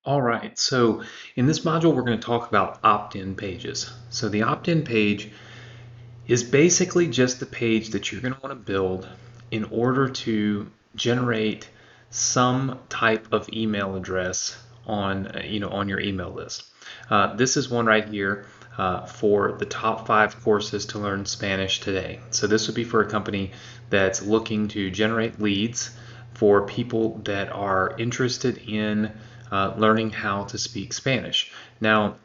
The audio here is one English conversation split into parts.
All right, so in this module, we're going to talk about opt-in pages. So the opt-in page is basically just the page that you're going to want to build in order to generate some type of email address on your email list. This is one right here for the top 5 courses to learn Spanish today. So this would be for a company that's looking to generate leads for people that are interested in learning how to speak Spanish. Now,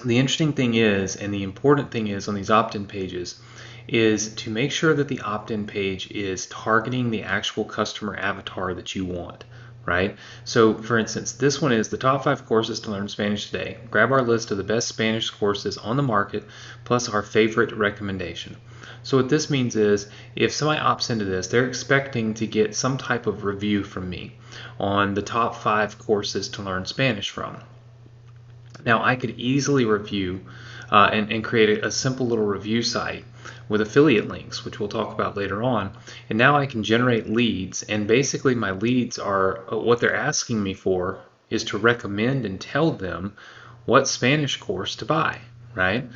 the interesting thing is, and the important thing is on these opt-in pages, is to make sure that the opt-in page is targeting the actual customer avatar that you want, right? So for instance, this one is the top 5 courses to learn Spanish today. Grab our list of the best Spanish courses on the market, plus our favorite recommendation. So what this means is, if somebody opts into this, they're expecting to get some type of review from me on the top 5 courses to learn Spanish from. Now I could easily review and create a simple little review site with affiliate links, which we'll talk about later on. And now I can generate leads, and basically my leads are what they're asking me for is to recommend and tell them what Spanish course to buy, right?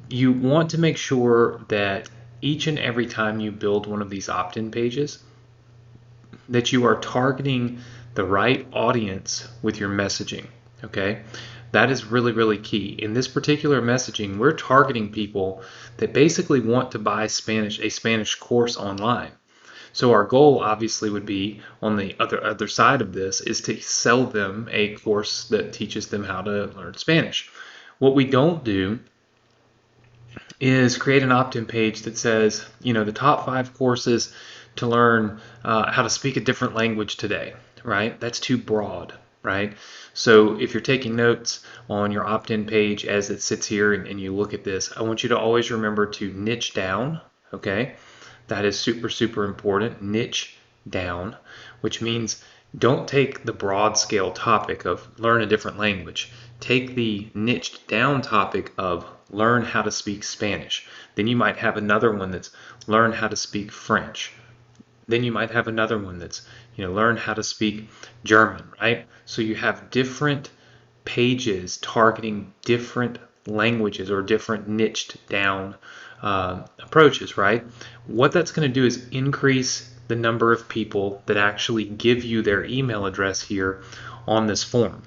You want to make sure that each and every time you build one of these opt-in pages, that you are targeting the right audience with your messaging, okay? That is really, really key. In this particular messaging, we're targeting people that basically want to buy a Spanish course online. So our goal obviously would be on the other side of this is to sell them a course that teaches them how to learn Spanish. What we don't do is create an opt-in page that says, the top 5 courses to learn how to speak a different language today, right? That's too broad, right? So if you're taking notes on your opt-in page as it sits here and you look at this, I want you to always remember to niche down, okay? That is super, super important. Niche down, which means don't take the broad scale topic of learn a different language. Take the niched down topic of learn how to speak Spanish. Then you might have another one that's learn how to speak French. Then you might have another one that's learn how to speak German, right? So you have different pages targeting different languages or different niched down approaches, right? What that's going to do is increase the number of people that actually give you their email address here on this form.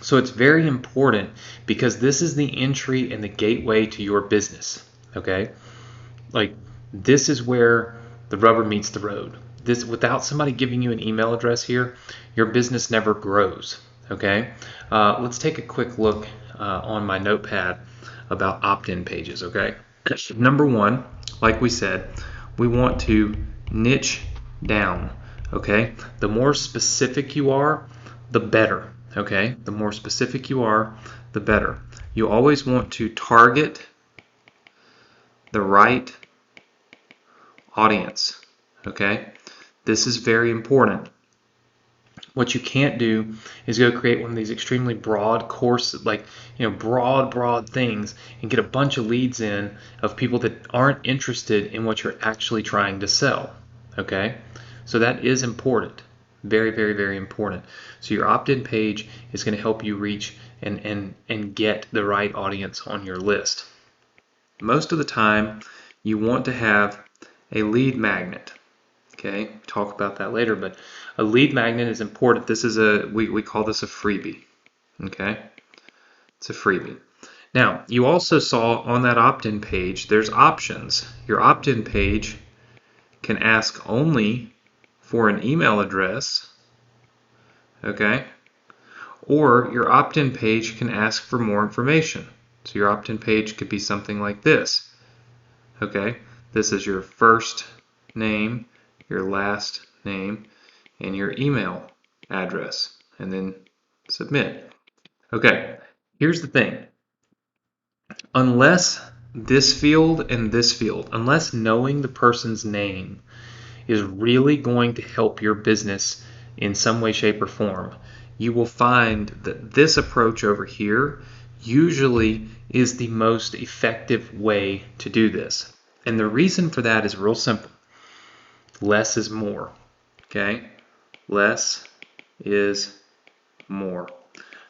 So it's very important because this is the entry and the gateway to your business, okay? Like, this is where the rubber meets the road. This, without somebody giving you an email address here, your business never grows, okay? Let's take a quick look on my notepad about opt-in pages, okay? Number one, like we said, we want to niche down, okay? The more specific you are, the better, okay? The more specific you are, the better. You always want to target the right audience, okay? This is very important. What you can't do is go create one of these extremely broad courses, like broad things, and get a bunch of leads in of people that aren't interested in what you're actually trying to sell, okay? So that is important, very, very, very important. So your opt-in page is going to help you reach and get the right audience on your list. Most of the time, you want to have a lead magnet. Okay, talk about that later, but a lead magnet is important. This is we call this a freebie. Okay, it's a freebie. Now, you also saw on that opt-in page, there's options. Your opt-in page can ask only for an email address, okay, or your opt-in page can ask for more information. So your opt-in page could be something like this. Okay, this is your first name, your last name, and your email address, and then submit. Okay, here's the thing. Unless this field and this field, unless knowing the person's name is really going to help your business in some way, shape, or form, you will find that this approach over here usually is the most effective way to do this. And the reason for that is real simple. Less is more, okay? Less is more.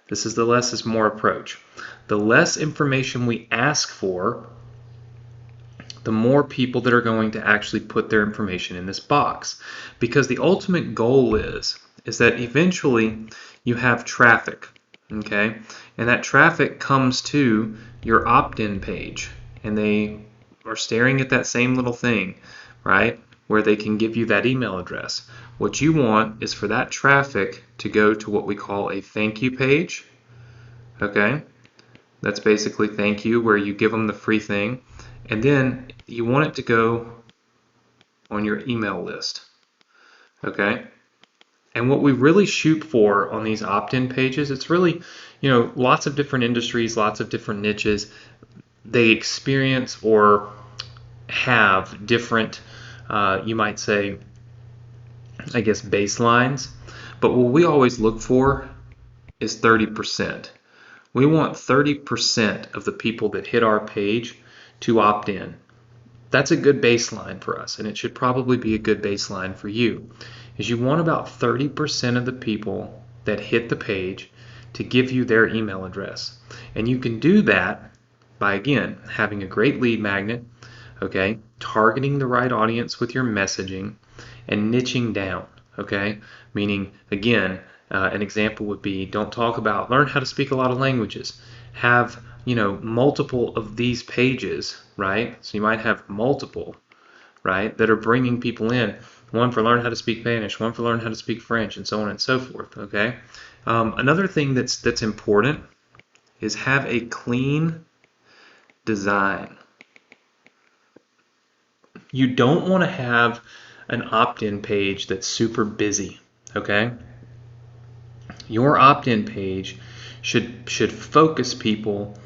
This is the less is more approach. The less information we ask for, the more people that are going to actually put their information in this box. Because the ultimate goal is that eventually you have traffic, okay? And that traffic comes to your opt-in page, and they are staring at that same little thing, right? Where they can give you that email address. What you want is for that traffic to go to what we call a thank you page, okay? That's basically thank you, where you give them the free thing. And then you want it to go on your email list, okay? And what we really shoot for on these opt-in pages, it's really, lots of different industries, lots of different niches, they experience or have different, you might say, I guess, baselines. But what we always look for is 30%. We want 30% of the people that hit our page to opt in. That's a good baseline for us, and it should probably be a good baseline for you. Is you want about 30% of the people that hit the page to give you their email address. And you can do that by, again, having a great lead magnet, okay, targeting the right audience with your messaging, and niching down, okay? Meaning, again, an example would be, don't talk about learn how to speak a lot of languages. Have, multiple of these pages, right? So you might have multiple, right, that are bringing people in. One for learn how to speak Spanish, one for learn how to speak French, and so on and so forth, okay? Another thing that's important is have a clean design. You don't want to have an opt-in page that's super busy, okay? Your opt-in page should focus people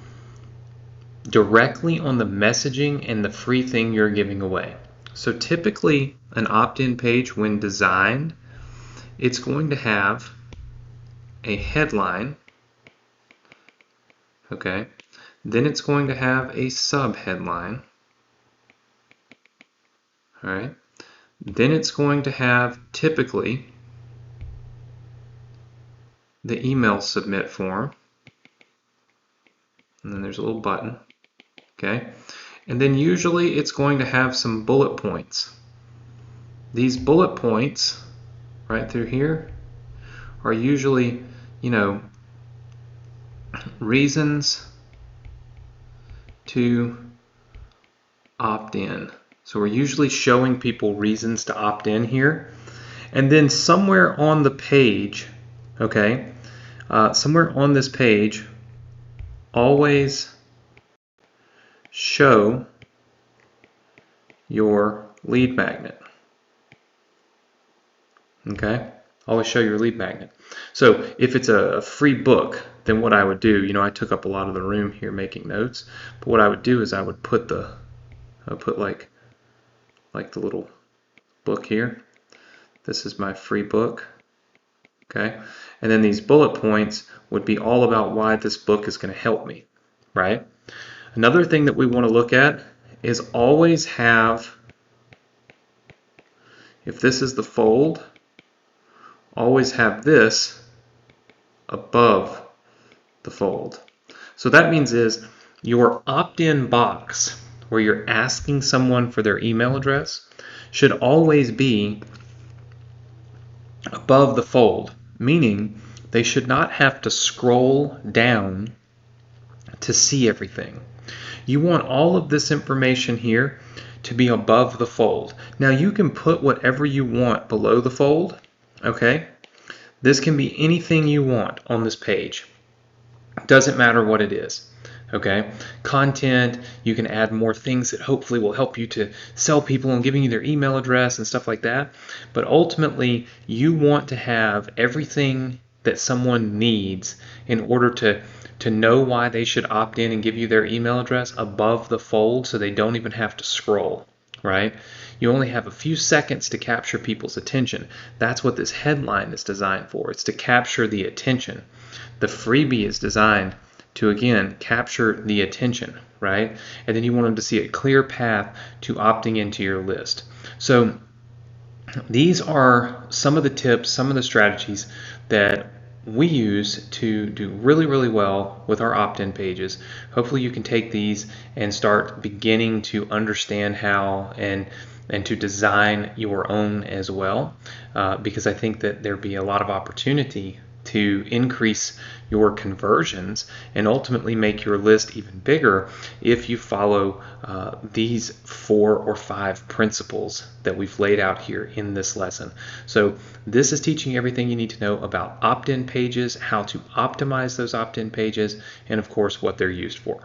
directly on the messaging and the free thing you're giving away. So typically an opt-in page, when designed, it's going to have a headline, okay? Then it's going to have a sub-headline, all right? Then it's going to have typically the email submit form, and then there's a little button, okay? And then usually it's going to have some bullet points. These bullet points right through here are usually, reasons to opt in. So we're usually showing people reasons to opt in here. And then somewhere on the page, okay, somewhere on this page, always show your lead magnet. Okay, always show your lead magnet. So if it's a free book, then what I would do, I took up a lot of the room here making notes, but what I would do is I would put like the little book here. This is my free book. Okay, and then these bullet points would be all about why this book is going to help me, right? Another thing that we want to look at is always have, if this is the fold, always have this above the fold. So that means is your opt-in box, where you're asking someone for their email address, should always be above the fold, meaning they should not have to scroll down to see everything. You want all of this information here to be above the fold. Now you can put whatever you want below the fold, okay? This can be anything you want on this page. Doesn't matter what it is, okay? Content, you can add more things that hopefully will help you to sell people and giving you their email address and stuff like that. But ultimately, you want to have everything that someone needs in order to know why they should opt in and give you their email address above the fold, so they don't even have to scroll, right? You only have a few seconds to capture people's attention. That's what this headline is designed for. It's to capture the attention. The freebie is designed to, again, capture the attention, right? And then you want them to see a clear path to opting into your list. So these are some of the tips, some of the strategies that we use to do really, really well with our opt-in pages. Hopefully you can take these and start beginning to understand how and to design your own as well, because I think that there'd be a lot of opportunity to increase your conversions and ultimately make your list even bigger if you follow these 4 or 5 principles that we've laid out here in this lesson. So this is teaching you everything you need to know about opt-in pages, how to optimize those opt-in pages, and of course what they're used for.